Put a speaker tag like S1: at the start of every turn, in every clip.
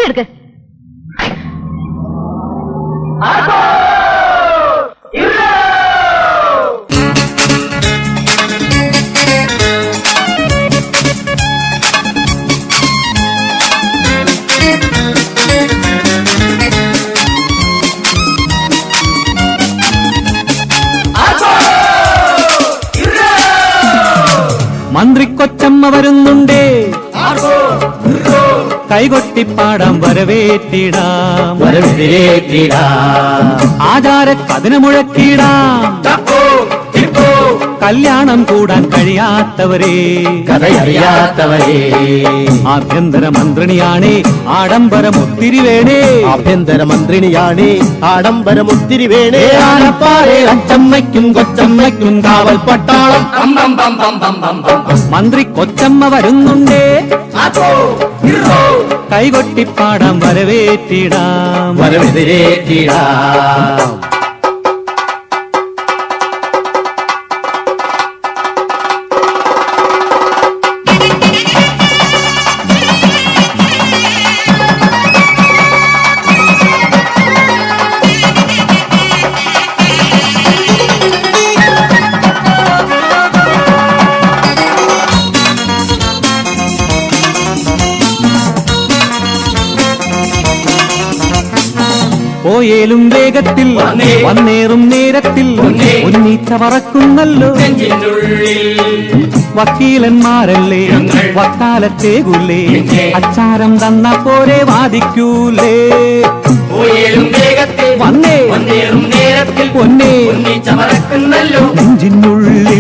S1: വണ്ടി എടുക്ക.
S2: മന്ത്രി കൊച്ചമ്മ വരുന്നുണ്ടേ, കൈകൊട്ടിപ്പാടാം വരവേറ്റിടാം, ആചാര കഥന മുഴക്കിടാം. കല്യാണം കൂടാൻ കഴിയാത്തവരെ,
S3: കഥയറിയാത്തവരെ,
S2: ആഭ്യന്തര മന്ത്രിണിയാണേ ആഡംബരമൊത്തിരി വേണേ,
S3: ആഭ്യന്തര മന്ത്രിണിയാണേ ആഡംബരമൊത്തിരി വേണേ.
S2: ആനപ്പാറേ അച്ചമ്മയ്ക്കും കൊച്ചമ്മയ്ക്കും കാവൽ പട്ടാളം. മന്ത്രി കൊച്ചമ്മ വരുന്നുണ്ടേ, കൈകൊട്ടിപ്പാടാം വരവേറ്റിടാം,
S3: വരവേറ്റിടാം.
S2: പോയേലും വേഗത്തിൽ വന്നേറും നേരത്തിൽ ഉന്നീച്ച പറക്കുന്നല്ലോ. വക്കീലന്മാരല്ലേ വക്കാലത്തേകൂലേ, അച്ചാരം തന്ന പോരെ വാദിക്കൂലേ. വന്നേ പൊന്നേ നെഞ്ചിനുള്ളിൽ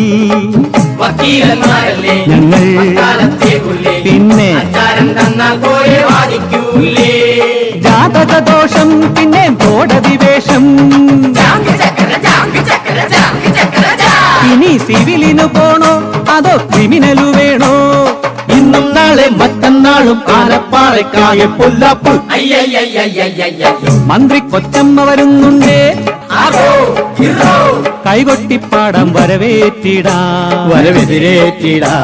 S2: ഞങ്ങൾ പിന്നെ ജാതകദോഷം പിന്നെ കോടതി വേഷം. ഇനി സിവിലിനു പോണോ അതോ ക്രിമിനലു വേണോ?
S3: ഇന്നും നാളെ മറ്റന്നാളും ആനപ്പാറയ്ക്കായ പൊല്ലാപ്പ്.
S2: മന്ത്രി കൊച്ചമ്മ വരുന്നുണ്ടേ, കൈകൊട്ടിപ്പാടാം വരവേറ്റിടാം,
S3: വരവേറ്റിടാം.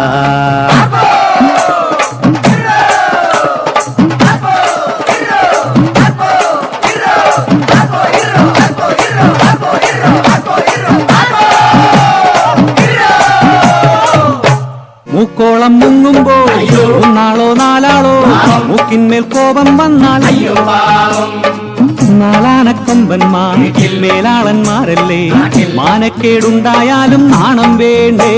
S2: മൂക്കോളം മുങ്ങുമ്പോ ഒന്നാളോ നാലാളോ മൂക്കിന്മേൽ കോപം വന്നാൽ നാലാനക്കൊമ്പന്മാർ മേലാളന്മാരല്ലേ, മാനക്കേടുണ്ടായാലും നാണം വേണ്ടേ.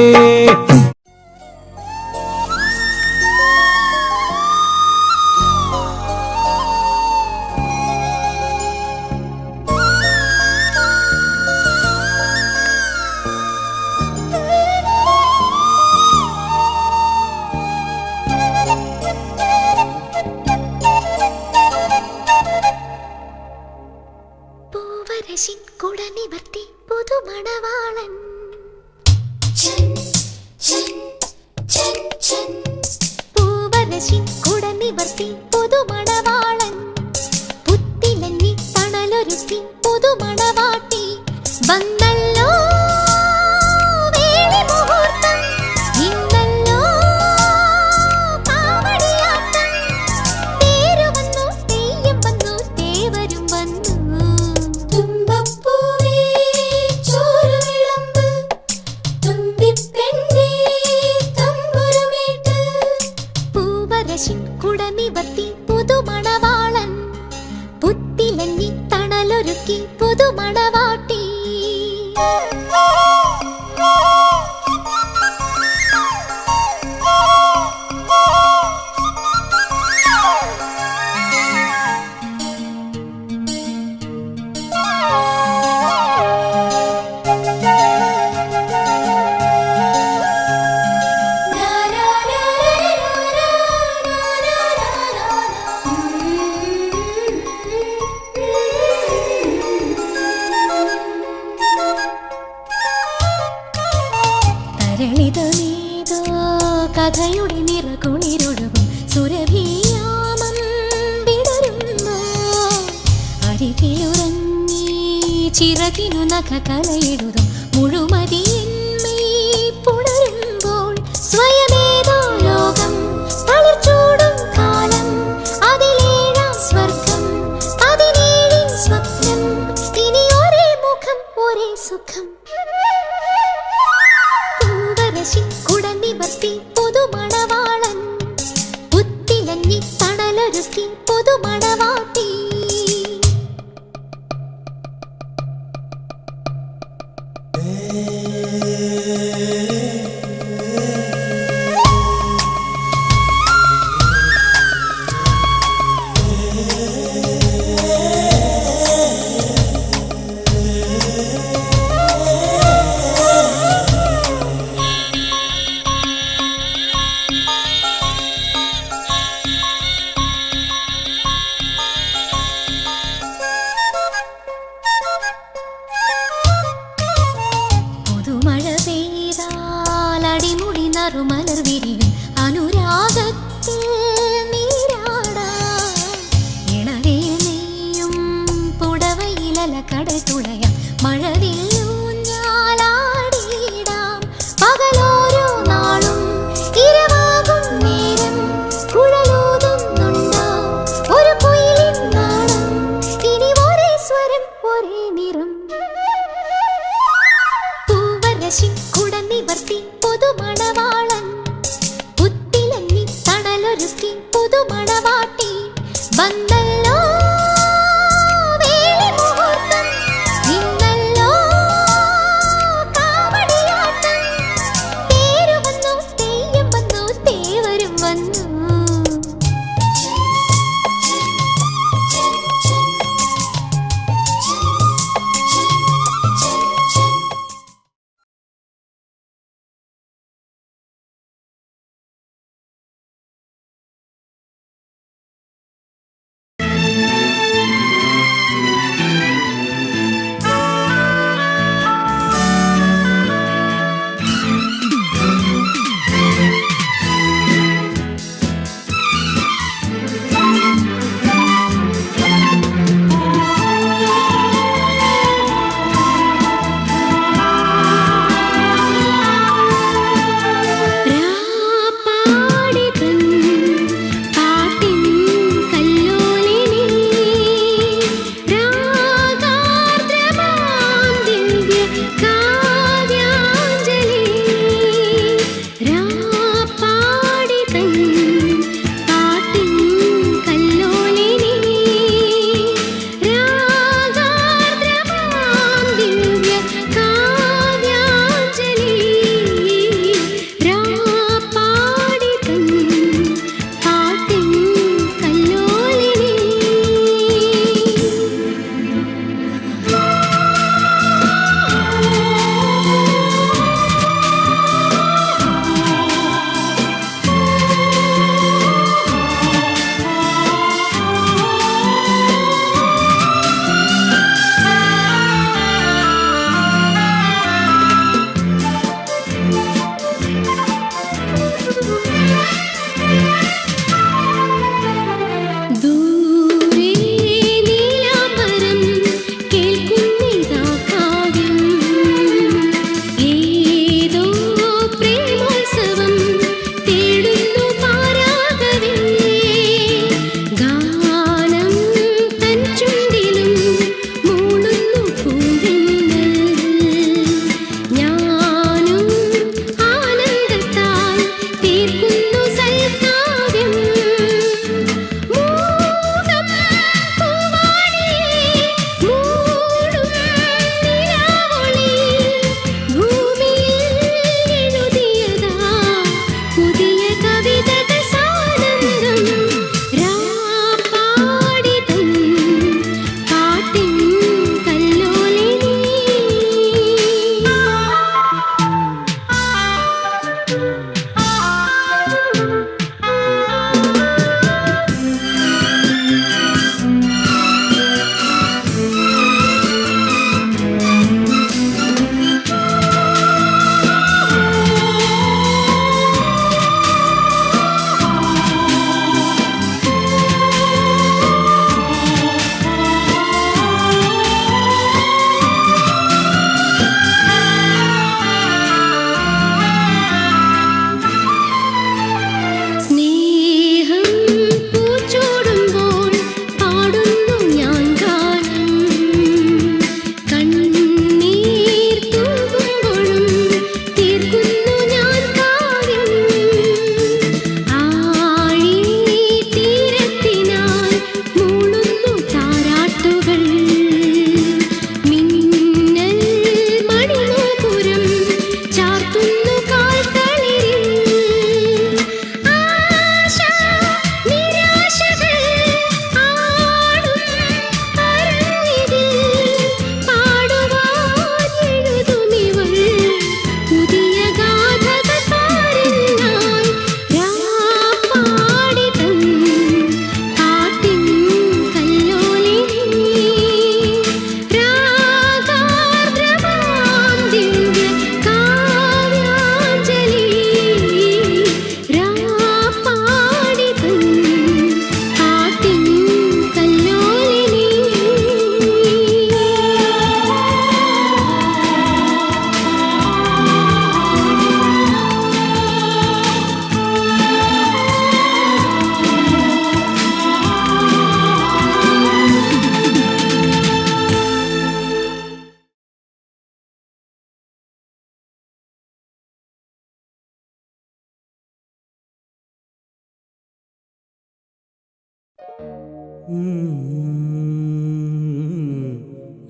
S4: കുടനിവർത്തി പുതുമണവാളൻ പൂവരശിൻ കുടനിവർത്തി പുതുമണവാളൻ പുത്തിലെന്നി തണലൊരുത്തി പുതുമണവാട്ടി വന്നല്ലോ വേളി മുഹൂർത്തം ഇന്നല്ലോ കാവടിയാട്ടം തേര് വന്നു തെയ്യം വന്നു തേവരും വന്നു തുമ്പപ്പൂവേ ചോറുവിളമ്പ് തുമ്പിപ്പെണ്ണേ തമ്പുരുമീട്ട് പൂവരശിൻ കുടനിവർത്തി പുതുമണവാളൻ പുത്തിലെന്നി തണലൊരുക്കി പുതുമണവാട്ടി കഥയുടെ നിറകുളിരൊഴുകും സുരഭിയാമം വിടരുന്നു അരികിലുറങ്ങി ചിറകിനു നഖകലയെഴുതും മുഴുമതിയെന്മേ പുണരുമ്പോൾ സ്വയമേതോ ലോകം തളിർച്ചൂടും കാലം അതിലേഴാം പുത്തിലഞ്ഞി തണലൊരുക്കി പുതുമണവാട്ടി പുതുമഴ പെയ്താൽ അടിമുടി നറുമലർ വിരിയും അനുരാഗത്തിൽ നീരാടാം ഇണവിൽ നെയ്യും പുടവയിലല കടൽ തുഴയാം മഴവില്ലൂഞ്ഞാലാടിയിടാം പകലോരോ നാളും ഇരവാകും നേരം കുഴലൂതുന്നുണ്ടോ ഒരു കുയിലിൻ നാളം ഇനി ഒരേ സ്വരം ഒരേ നിറം കുടനിവർത്തി പുതുമണവാളൻ പുത്തിലഞ്ഞി തണലൊരുക്കി പുതുമണവാട്ടി വന്നല്ലോ വേളി മുഹൂർത്തം ഇന്നല്ലോ കാവടിയാട്ടം തേര് വന്നു തെയ്യം വന്നു തേവരും വന്നു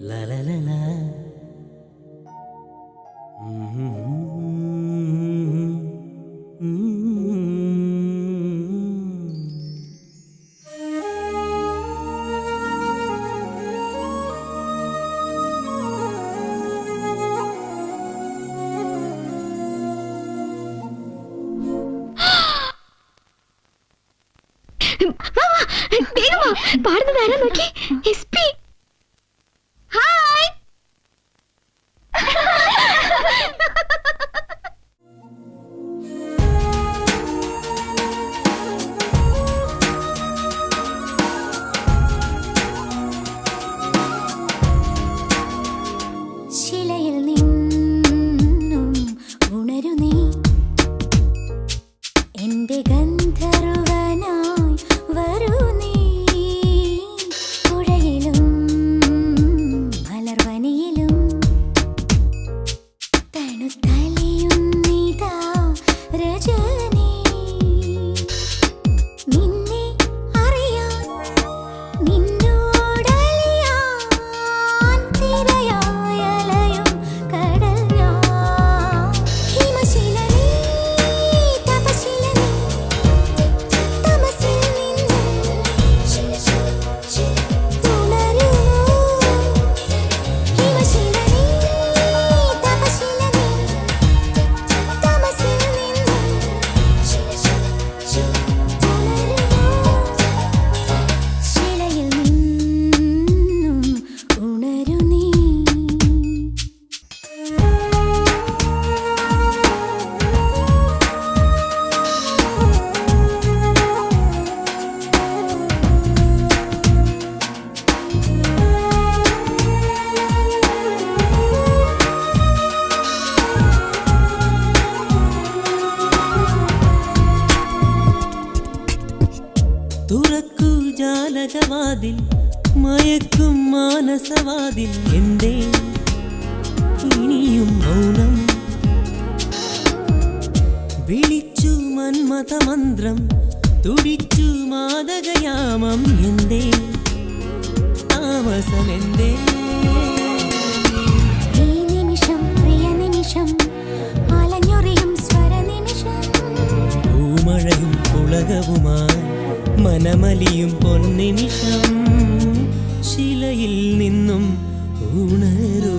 S2: La la la la.
S4: പാടുന്നത് ആരാ നോക്കി? SP. ഹായ്. ശിലയിൽ നിന്നും ഉണരു നീ എന്റെ ഗന്ധർവനായി വരൂ നീ പുഴയിലും മലർവനിയിലും തണുത്തലിയും നീതാ രജനി നിന്നെ അറിയാൻ നിന്നോടലിയാൻ തിരയായലയും കടൽ ഞാൻ ഹിമശിലനീ തപശിലനീ തമസിൽ നിന്നും ഉണരുമോ ഹിമശിലനീ തപശിലനീ തമസിൽ നിന്നും ശിലയിൽ നിന്നും ഉണരു നീ.
S1: തുറക്കൂ ജാലകവാതിൽ മയക്കും മാനസവാതിൽ എന്തേ ഇനിയും മൗനം വിളിച്ചു മന്മഥമന്ത്രം തുടിച്ചു മാദകയാമം എന്തേ താമസമെന്തേ
S4: ഈ നിമിഷം പ്രിയ നിമിഷം അലഞ്ഞൊറിയും സ്വരനിമിഷം
S1: പൂമഴയും പുളകവുമായി മനമലിയും പൊന്നിമിഷം ശിലയിൽ നിന്നും ഉണരൂ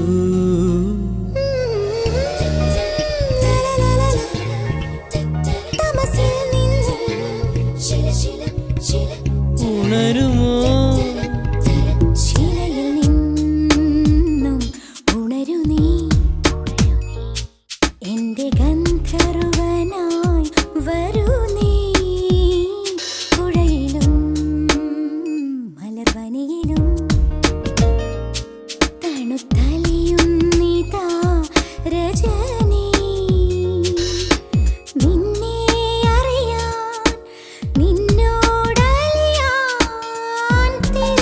S4: തമസിൽ നിന്നും
S1: ഉണരുമോ
S4: ശിലയിൽ നിന്നും ഉണരു നീ എന്റെ ഗന്ധർവനായി വരൂ നീ പുഴയിലും മലർവനിയിലും തണുത്തലിയും നീതാ രജനി നിന്നെ അറിയാൻ നിന്നോടലിയാൻ തിര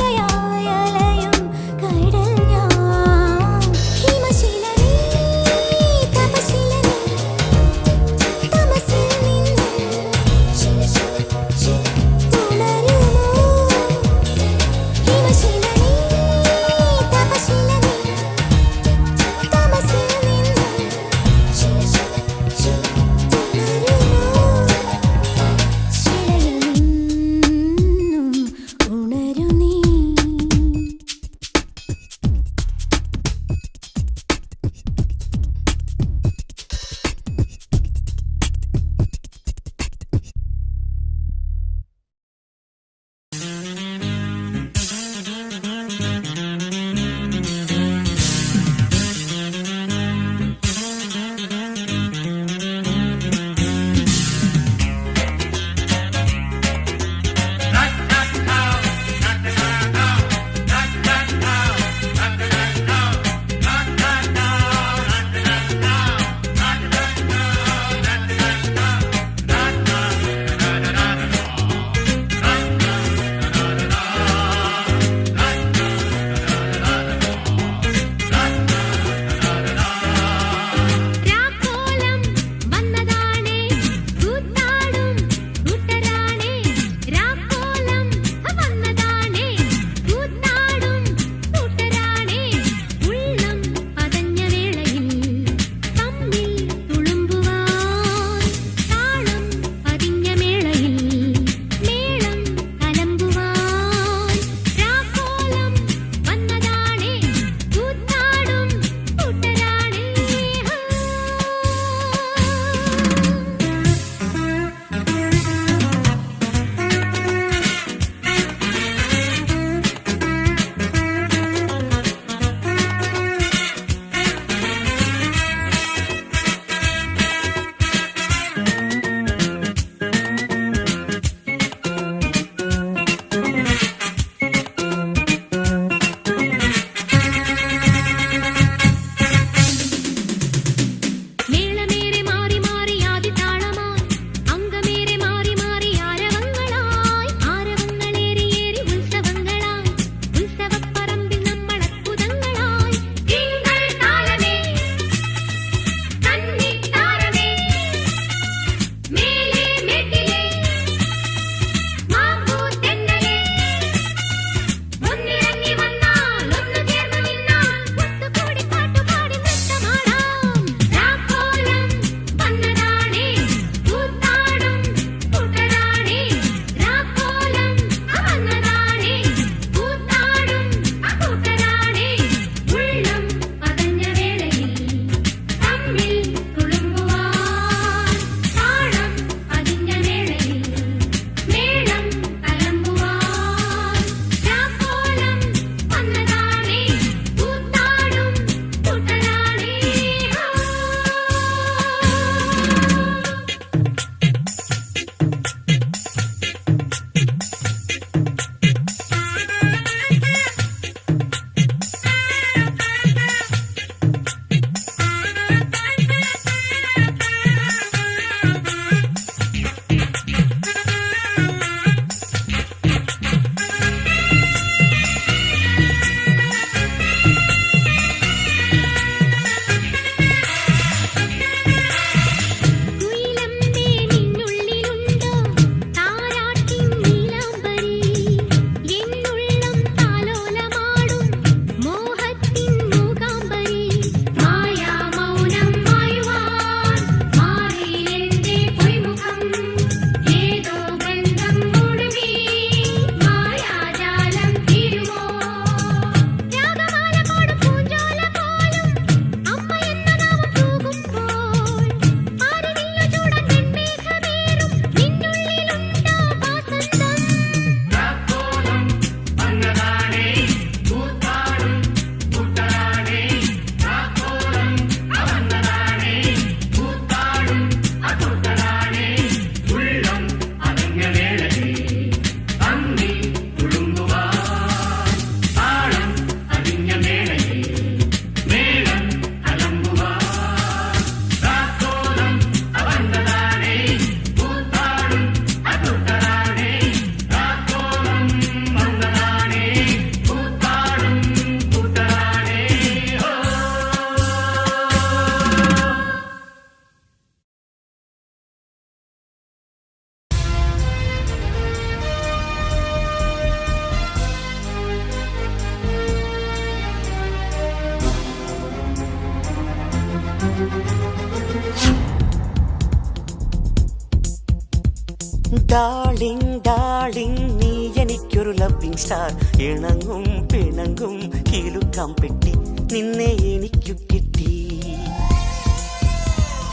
S5: എനിക്കൊരു ലവിങ് സ്റ്റാർ ഇണങ്ങും പിണങ്ങും കിലുക്കം പെട്ടി നിന്നെ എനിക്കു കിട്ടി.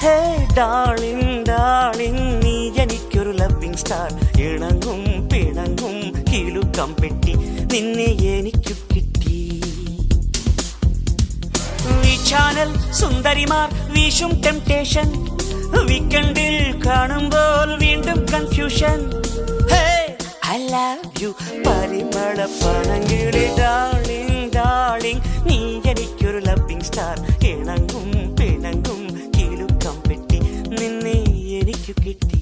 S5: ഹേ ഡാർലിംഗ് ഡാർലിംഗ് നീ എനിക്കൊരു ലവിങ് സ്റ്റാർ ഇണങ്ങും പിണങ്ങും കിലുക്കം പെട്ടി നിന്നെ എനിക്കു കിട്ടി. ഈ ചാനൽ സുന്ദരിമാർ വീശും ടെംപ്ടേഷൻ വീക്കെൻഡിൽ കാണുമ്പോൾ വീണ്ടും കൺഫ്യൂഷൻ. I love you പരിമള പനങ്കിളി ഡാർലിംഗ് ഡാർലിംഗ് നീ എനിക്കൊരു ലവിങ് സ്റ്റാർ ഇണങ്ങും പിണങ്ങും കിലുക്കം പെട്ടി നിന്നെ എനിക്കു കിട്ടി.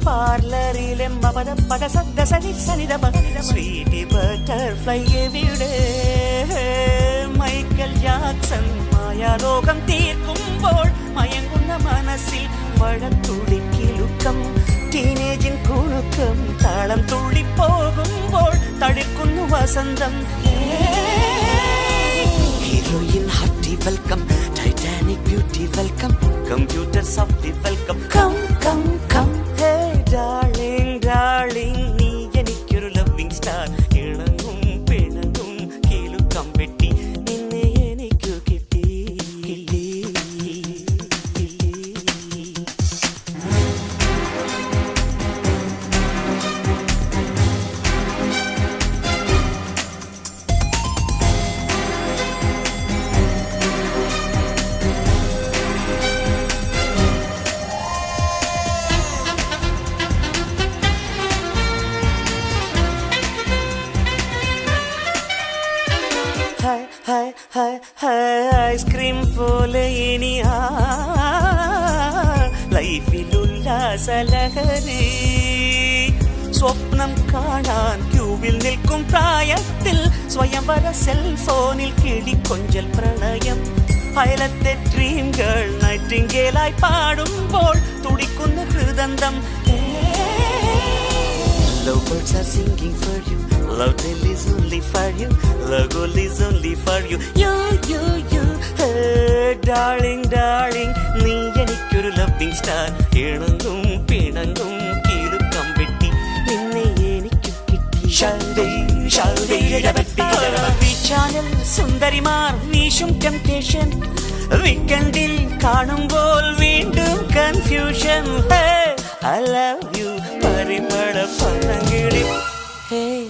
S5: പാർലറിലെ സ്വീറ്റി ബട്ടർഫ്ലൈ എവിടെ മൈക്കൽ ജാക്സൺ മായാലോകം തീർക്കുമ്പോൾ മയങ്ങുന്ന മനസ്സിൽ മഴത്തുള്ളിക്കിലുക്കം ടീനേജിൻ കുണുക്കം താളം തുള്ളിപ്പോകുമ്പോൾ തളിർക്കുന്നു വസന്തം. Heroine hearty welcome Titanic beauty welcome computer soft welcome come come come. Hey darling darling നീ എനിക്കൊരു ലവിങ് സ്റ്റാർ ഇണങ്ങും പിണങ്ങും കിലുക്കം പെട്ടി നിന്നെ എനിക്കു കിട്ടി കിട്ടി കിട്ടി. ഐസ്ക്രീം പോലെ ഇനി ലൈഫിൽ ഉല്ലാസലഹരി സ്വപ്നം കാണാൻ ക്യൂവിൽ നിൽക്കും പ്രായത്തിൽ സ്വയംവര സെൽഫോണിൽ കിളിക്കൊഞ്ചൽ പ്രണയം. അയലത്തെ ഡ്രീം ഗേൾ നൈറ്റിംഗേലായി പാടുമ്പോൾ തുടിക്കുന്ന ഹൃദന്തം. Love birds are singing for you. Love tale is only for you. Love goal is only for you. You, you, you. Hey, darling, darling. നീ എനിക്കൊരു ലവിങ് സ്റ്റാർ ഇണങ്ങും പിണങ്ങും കിലുക്കം പെട്ടി നിന്നെ എനിക്കു കിട്ടി. ചാനൽ സുന്ദരിമാർ വീശും ടെംപ്ടേഷൻ വീക്കെൻഡിൽ കാണുമ്പോൾ വീണ്ടും കൺഫ്യൂഷൻ. I love you പരിമള പനങ്കിളി. Hey.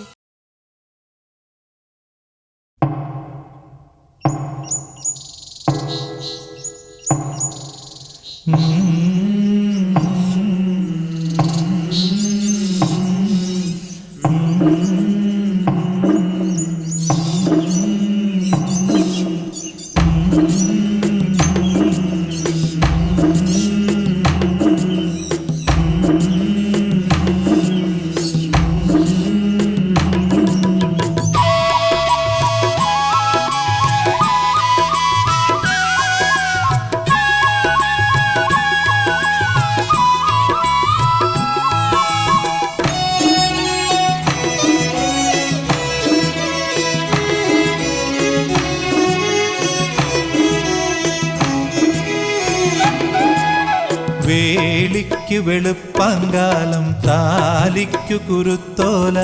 S6: വേളിക്കു വെളുപ്പാങ്കാലം താലിക്കു കുരുത്തോല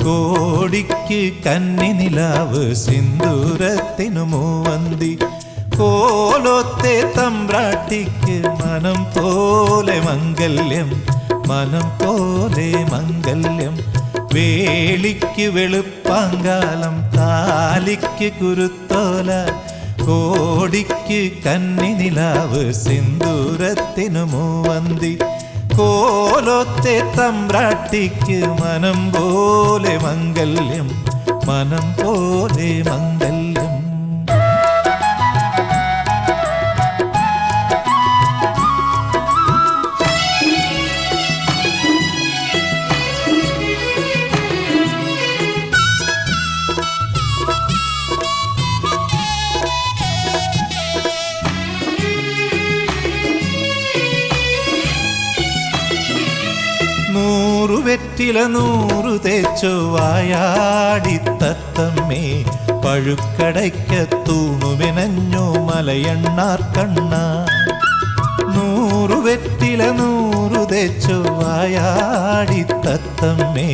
S6: കോടിക്ക് കന്നി നിലാവ് സിന്ദൂരത്തിനു മൂവന്തി കോലോത്തെ തമ്പ്രാട്ടിക്ക് മനം പോലെ മംഗല്യം മനം പോലെ മംഗല്യം. വേളിക്ക് വെളുപ്പാങ്കാലം താലിക്ക് കുരുത്തോല കോടിക്ക് കന്നി നിലാവ് സിന്ദൂരത്തിനു മൂവന്തി കോലോത്തെ തമ്പ്രാട്ടിക്ക് മനം പോലെ മംഗല്യം മനം പോലെ മംഗല്യം. വെറ്റില 100 തേച്ചു വായാടി തത്തമ്മേ പഴുക്കടയ്ക്കത്തൂണുമെനഞ്ഞു മലയണ്ണാർ കണ്ണ 100 വെറ്റില 100 തേച്ചു വായാടി തത്തമ്മേ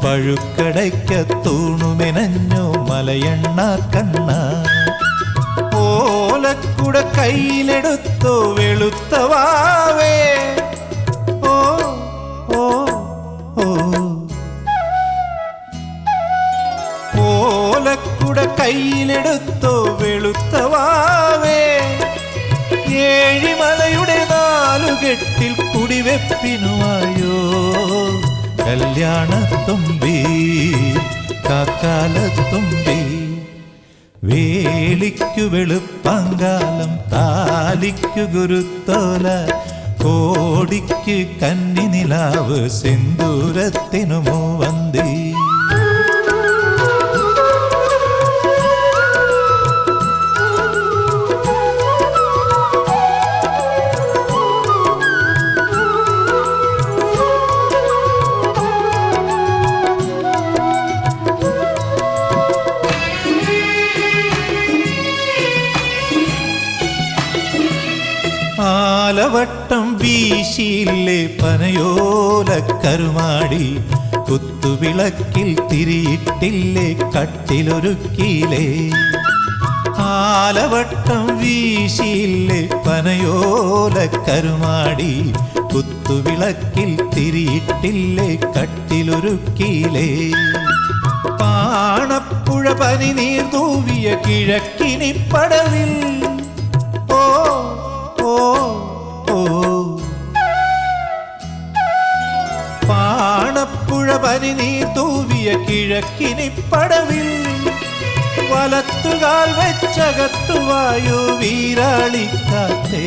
S6: പഴുക്കടയ്ക്കത്തൂണുമെനഞ്ഞു മലയണ്ണാർ കണ്ണ ഓലക്കുട കയ്യിലെടുത്തു വെളുത്ത വാവേ ഓ ഓ ഓ ഓലക്കുട കയ്യിലെടുത്തു വെളുത്ത വാവേ ഏഴിമലയുടെ 4 കെട്ടിൽ കുടിവെപ്പിനുമായോ കല്യാണത്തുമ്പി കാക്കാലത്തുമ്പി വേളിക്കു വെളുപ്പങ്കാലം താലിക്കു ഗുരുത്തോല കോടിക്ക് കന്നിനിലാവ് സിന്ദൂരത്തിനു മൂവന്തി ആലവട്ടം വീശിയില്ലേ പനയോല കരുമാടി കുത്തുവിളക്കിൽ തിരിയിട്ടില്ലേ കട്ടിലൊരുക്കിയില്ലേ ആലവട്ടം വീശിയില്ലേ പനയോല കരുമാടി കുത്തുവിളക്കിൽ തിരിയിട്ടില്ലേ കട്ടിലൊരുക്കിയില്ലേ പാണപ്പുഴ പനിനീർ തൂവിയ കിഴക്കിനിപ്പടവിൽ ഓ ഓ ഓ പാണപ്പുഴ പനിനീർ തൂവിയ കിഴക്കിനിപ്പടവിൽ വലത്തുകാൽ വെച്ചകത്തുവായു വീരാളിക്കാത്തേ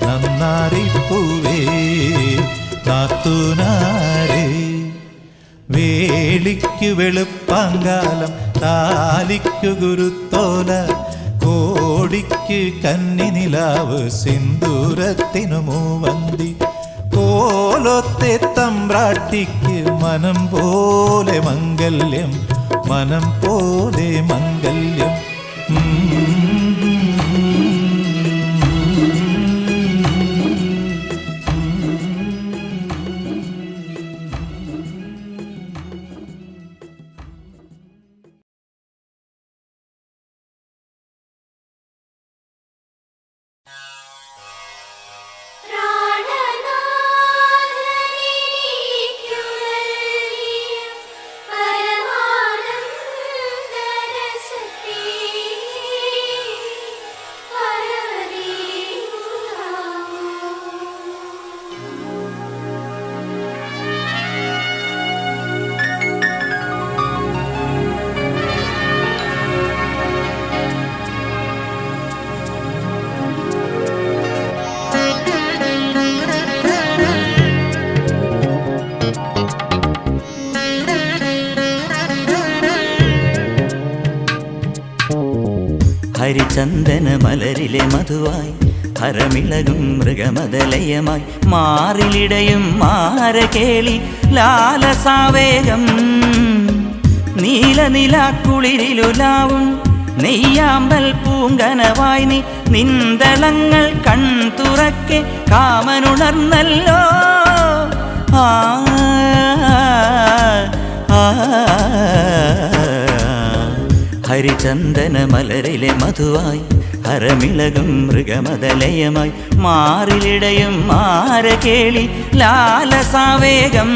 S6: നന്നാറിപ്പൂവേ നാത്തൂനാരേ വേളിക്കു വെളുപ്പാങ്കാലം താലിക്കു ഗുരുത്തോല കോടിക്ക് കന്നിനിലാവ് സിന്ദൂരത്തിനു മൂവന്തി കോലത്തെ തമ്പ്രാട്ടിക്ക് മനം പോലെ മംഗല്യം മനം പോലെ മംഗല്യം
S2: ഹരിചന്ദന മലരിലെ മധുവായി ഹരമിളകും മൃഗമദലയമായി മാറിലിടയും മാരകേളി ലാലസാവേഗം നീലനിലാക്കുളിരിലുലാവും നെയ്യാമ്പൽ പൂങ്കനവായി നീ നിന്തളങ്ങൾ കൺതുറക്കെ കാമനുണർന്നല്ലോ ആ ഹരിചന്ദന മലരിലെ മധുവായി ഹരമിളകും മൃഗമദലയമായി മാറിലിടയും മാരകേളി ലാലസാവേഗം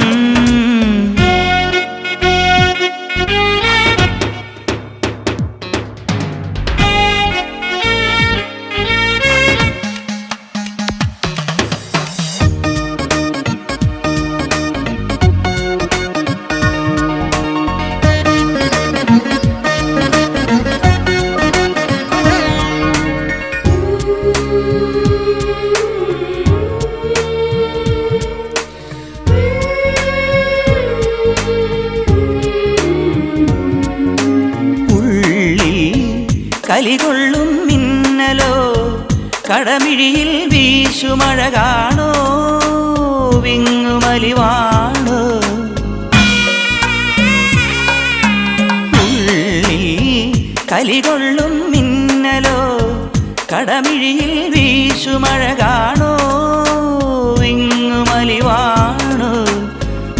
S2: കലികൊള്ളും മിന്നലോ കടമിഴിയിൽ വീശുമഴ കാണോ വിങ്ങുമലിവാണോ കലികൊള്ളും മിന്നലോ കടമിഴിയിൽ വീശുമഴ കാണോ വിങ്ങുമലിവാണോ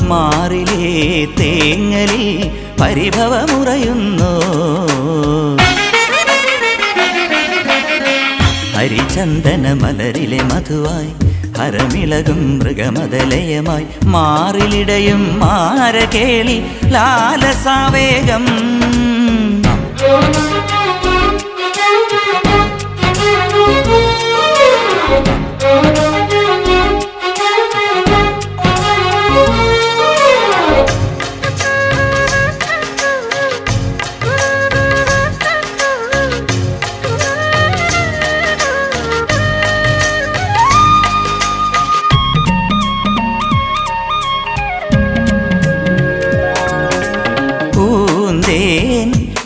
S2: മാറിലേ തേങ്ങലിൽ പരിഭവമുറയുന്നു ഹരിചന്ദന മലരിലെ മധുവായി ഹരമിളകും മൃഗമതലയമായി മാറിലിടയും മാരകേളി ലാലസാവേഗം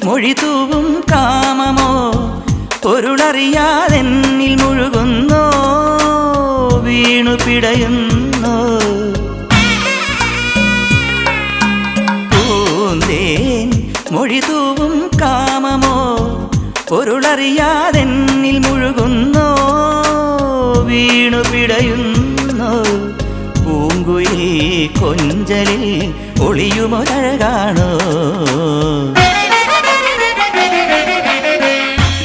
S2: മൊഴിതൂവും കാമമോ പൊരുളറിയാതെന്നിൽ മുഴുകുന്നോ വീണു പിടയുന്നോ പൂന്തേൻ മൊഴിതൂവും കാമമോ പൊരുളറിയാതെന്നിൽ മുഴുകുന്നോ വീണു പിടയുന്നോ പൂങ്കുയിൽ കൊഞ്ചലിൽ ഒളിയുമൊരഴകാണോ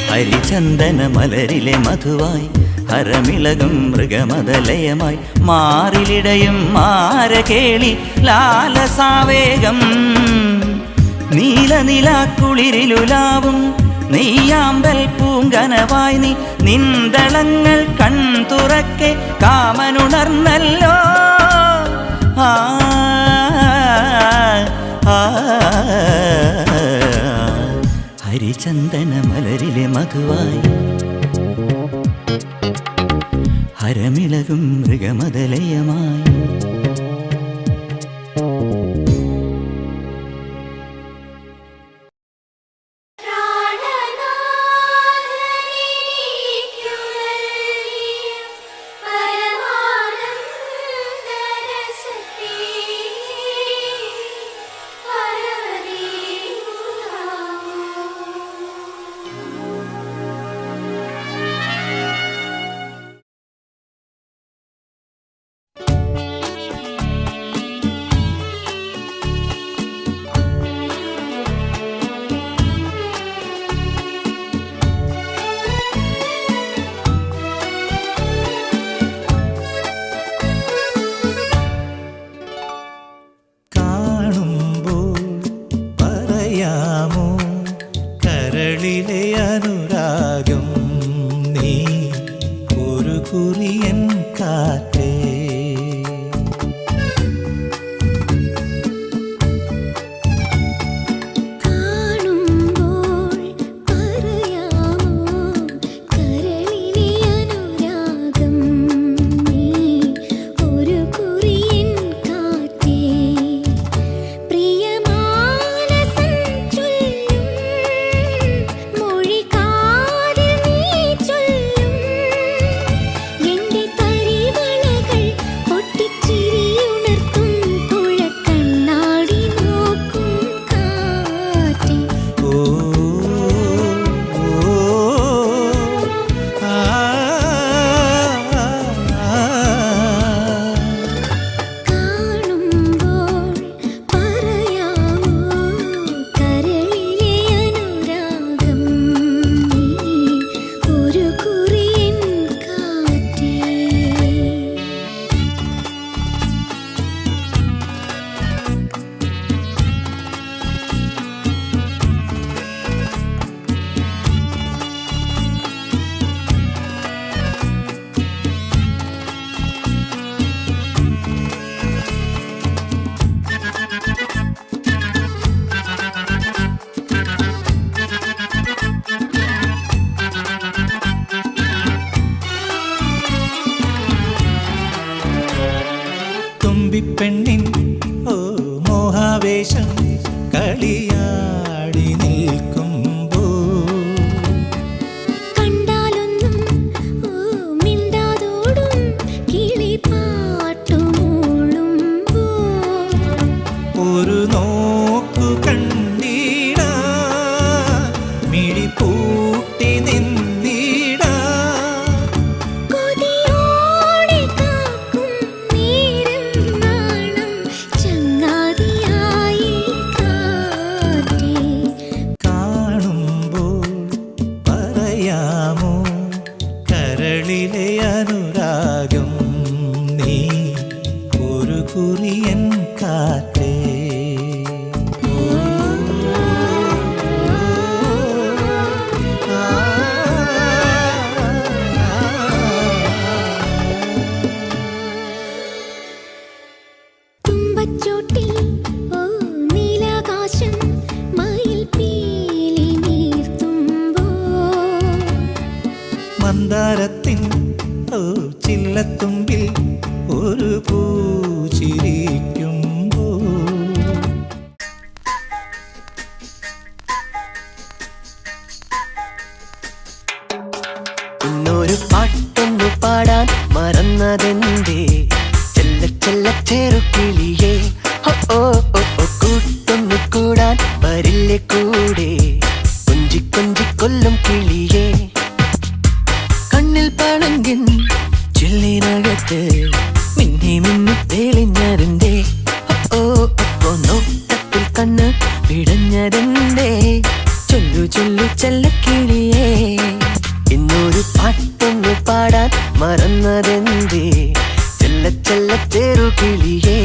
S2: ഹരിചന്ദന മലരിലെ മധുവായി ഹരമിളകും മൃഗമതലയമായി മാറിലിടയും മാരകേളി ലാലസാവേഗം നീലനിലാക്കുളിരിലുലാവും നെയ്യാമ്പൽ പൂങ്കനവായി നീ നിന്തളങ്ങൾ കൺതുറക്കെ കാമനുണർന്നല്ലോ ആ ഹരിചന്ദന മലരിലെ മധുവായി ഹരമിളകും മൃഗമതലയമായി
S6: കരളിലെ അനുരാഗം നീ ഒരു കുറിയൻ കാറ്റേ തുമ്പിപ്പെണ്ണിൻ ഓ മോഹാവേശം കളിയാടി നിൽക്കുമ്പോ
S4: കണ്ടാലൊന്നും മിണ്ടാതോടും കിളിപാട്ടുമൂളുമ്പോ
S6: ഒരു നോക്കു കണ്ടീടാ മിഴി നീ ഒരു കുറിയൻ കാറ്റേ.
S4: തുമ്പച്ചോട്ടിൽ ഓ നീലാകാശം മയിൽ പീലി നീർത്തുമ്പോ
S6: മന്ദാരത്തിൻ ഓ ചില്ലത്തുമ്പിൽ ഒരു പൂച്ചിരിക്കുമ്പോ.
S5: ഇന്നൊരു പാട്ടൊന്നു പാടാൻ മറന്നതെന്തേ ചെല്ല ചെല്ല ചെറുകിളിയേ. ഓ ഓ ഓ ഓ കൂട്ടൊന്നു കൂടാൻ വരില്ലേ കൂടെ കൊഞ്ചി കൊഞ്ചി കൊല്ലും കിളിയേ. കണ്ണിൽ പണങ്കിൻ ചില്ലിനകത്ത് മിന്നി മിന്നി തെളിഞ്ഞതിന്റെ ഓ ഓ നോട്ടത്തിൽ കണ്ണ് പിടഞ്ഞതിന്റെ ചൊല്ലു ചൊല്ലു ചെല്ലക്കിളിയേ. ഇന്നൊരു പാട്ടൊന്നു പാടാൻ മറന്നതെന്തേ ചെല്ല ചെല്ല ചെറുകിളിയേ.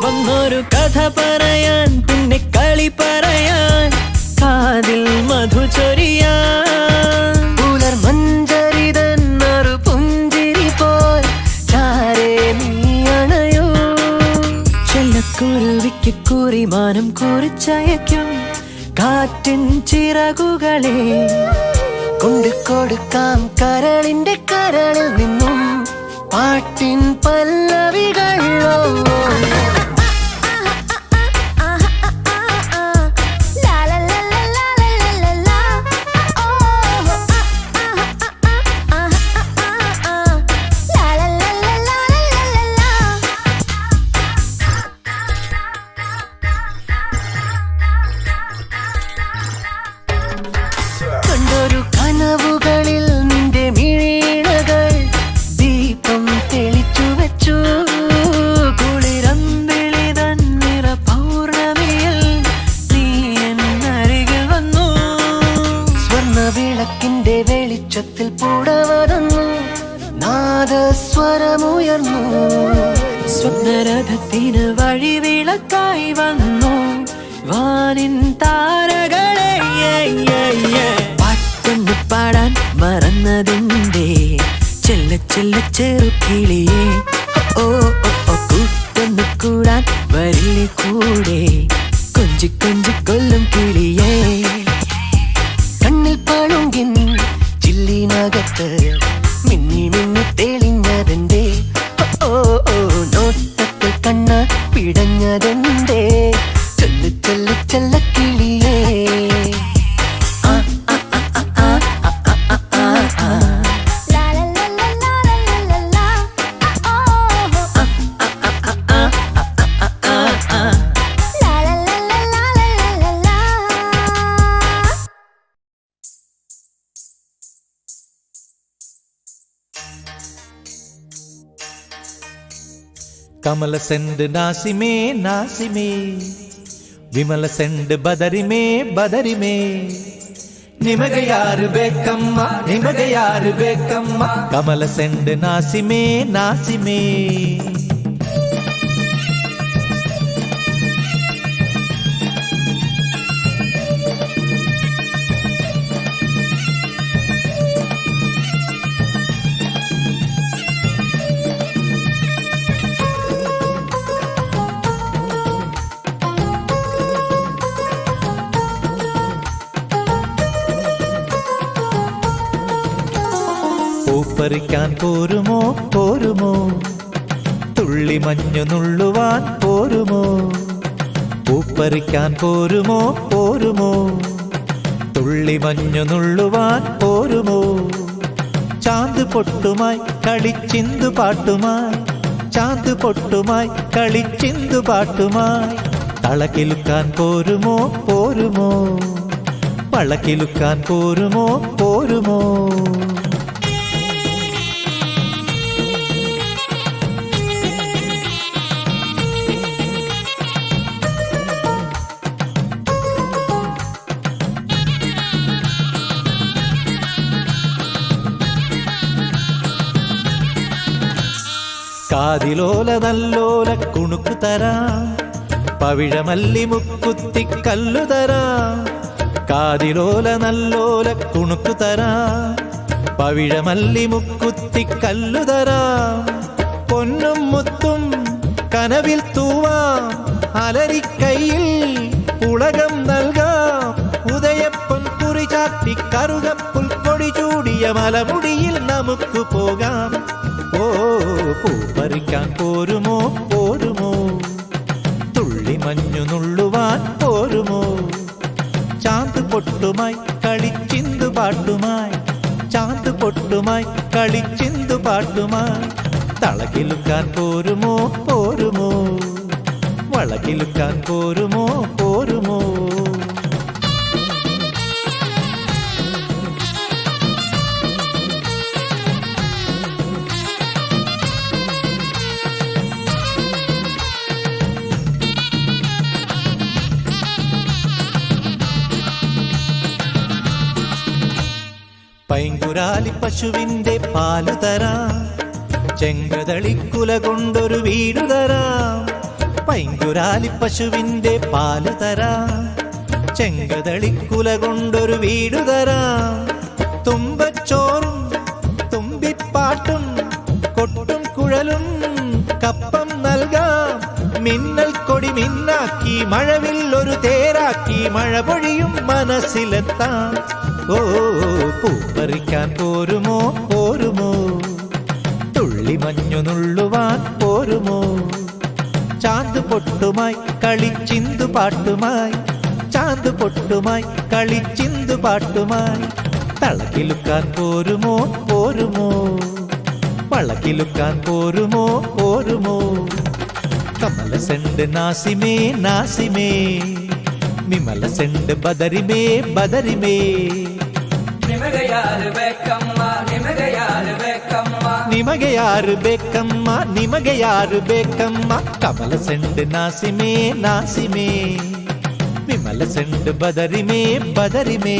S5: വന്നൊരു കഥ പറയാൻ പിന്നെ കളി പറയാൻ കാതിൽ മധു ചൊരിയാൻ പുലർ മഞ്ചരിതന്നൊരു പുഞ്ചിരി പോൽ ചാരേ നീ അണയോ. ചെല്ലക്കുരുവിക്ക് കുറിമാനം കുറിച്ചയക്കും കാറ്റിൻ ചിറകുകളെ കൊണ്ടു കൊടുക്കാം കരളിന്റെ കരളിൽ നിന്നും പാട്ടിൻ പല്ലവികളോ. കണ്ടൊരു കനവുകളിൽ നിന്റെ മിഴിണകൾ ദീപം തെളിച്ചു വെച്ചു. കുളിരമ്പിളി തന്നിറ പൗർണമിയിൽ നീ എന്നരികിൽ വന്നു. സ്വർണ്ണ വിളക്കിന്റെ വെളിച്ചത്തിൽ പുടവതന്നു നാദസ്വരമുയർന്നു. സ്വപ്നരഥത്തിന് വഴിവിളക്കായി വന്നു വാനിൻ താരകളെ. പാട്ടൊന്നു പാടാൻ മറന്നതിന്റെ ചെല്ല ചെല്ല ചെറുകിളിയേ. ഓ ഓ ഓ കൂട്ടൊന്നു കൂടാൻ വരില്ലേ കൂടെ കൊഞ്ചി കൊഞ്ചി കൊല്ലും കിളിയേ. കണ്ണിൽ പളുങ്കിൻ ചില്ലിനകത്ത് മിന്നി മിന്നി തെളിഞ്ഞതിന്റെ ഓ ഓ നോട്ടത്തിൽ കണ്ണ് പിടഞ്ഞതിന്റെ ചൊല്ലു ചൊല്ലു ചെല്ലക്കിളിയേ.
S6: ಕಮಲ ಸೆಂಡ್ ನಾಸಿಮೇ ನಾಸಿಮೇ ವಿಮಲ ಸೆಂಡ್ ಬದರಿಮೇ ಬದರಿಮೇ. ನಿಮಗೆ ಯಾರು ಬೇಕಮ್ಮ ನಿಮಗೆ ಯಾರು ಬೇಕಮ್ಮ ಕಮಲ ಸೆಂಡ್ ನಾಸಿಮೇ ನಾಸಿಮೇ. പൂപ്പറിക്കാൻ പോരുമോ പോരുമോ തുള്ളി മഞ്ഞു നുള്ളുവാൻ പോരുമോ പൂപ്പറിക്കാൻ പോരുമോ പോരുമോ തുള്ളി മഞ്ഞു നുള്ളുവാൻ പോരുമോ ചാന്ത് പൊട്ടുമായി കളിച്ചിന്തു പാട്ടുമായി ചാന്ത് പൊട്ടുമായി കളിച്ചിന്തു പാട്ടുമായി തളകിലുക്കാൻ പോരുമോ പോരുമോ വളക്കിലുക്കാൻ പോരുമോ പോരുമോ കാതിലോല നല്ലോല കുണുക്കു തരാം പവിഴമല്ലി മുക്കുത്തി കല്ലു തരാം കാതിലോല നല്ലോല കുണുക്കു തരാം പവിഴമല്ലി മുക്കുത്തി കല്ലു തരാം പൊന്നും മുത്തും കനവിൽ തൂവാം അലരിക്കൈയിൽ ഉലകം നൽകാം ഉദയപ്പൊൻ കുറി ചാത്തി കറുകപ്പുൽ കൊടി ചൂടിയ മലമുടിയിൽ നമുക്ക് പോകാം ഓ പൂ പറിക്കാൻ പോരുമോ പോരുമോ തുള്ളി മഞ്ഞു നുള്ളുവാൻ പോരുമോ ചാന്ത് പൊട്ടുമായി കളിച്ചിന്തു പാട്ടുമായി ചാന്ത് പൊട്ടുമായി കളിച്ചിന്തു പാട്ടുമായി തളകിലുക്കാൻ പോരുമോ പോരുമോ വളകിലുക്കാൻ പോരുമോ പോരുമോ പൈങ്കുരാലി പശുവിന്റെ പാല് തരാം ചെങ്കതളിക്കുല കൊണ്ടൊരു വീടു തരാം പൈങ്കുരാലി പശുവിന്റെ പാല് തരാം ചെങ്കതളിക്കുല കൊണ്ടൊരു വീടു തരാം തുമ്പച്ചോറും തുമ്പിപ്പാട്ടും കൊട്ടും കുഴലും കപ്പം നൽകാം മിന്നൽ കൊടി മിന്നാക്കി മഴവിൽ ഒരു തേരാക്കി മഴ പൊഴിയും മനസ്സിലെത്താം ഓ പൂ പറിക്കാൻ പോരുമോ പോരുമോ തുള്ളി മഞ്ഞു നുള്ളുവാൻ പോരുമോ ചാന്ത് പൊട്ടുമായി കളിച്ചിന്തു പാട്ടുമായി ചാന്ത് പൊട്ടുമായി കളിച്ചിന്തു പാട്ടുമായി തളകിലുക്കാൻ പോരുമോ പോരുമോ വളകിലുക്കാൻ പോരുമോ പോരുമോ കമല സെണ്ട് നാസിമേ നാസിമേ വിമല സെണ്ട് ബദരിമേ ബദരിമേ
S1: ನಿಮಗೆ ಯಾರು ಬೇಕಮ್ಮ ನಿಮಗೆ ಯಾರು ಬೇಕಮ್ಮ
S6: ನಿಮಗೆ ಯಾರು ಬೇಕಮ್ಮ ನಿಮಗೆ ಯಾರು ಬೇಕಮ್ಮ ಕಮಲ ಸೆಂಡು ನಾಸಿಮೇ ನಾಸಿಮೇ ವಿಮಲ ಸೆಂಡು ಬದರಿಮೇ ಬದರಿಮೇ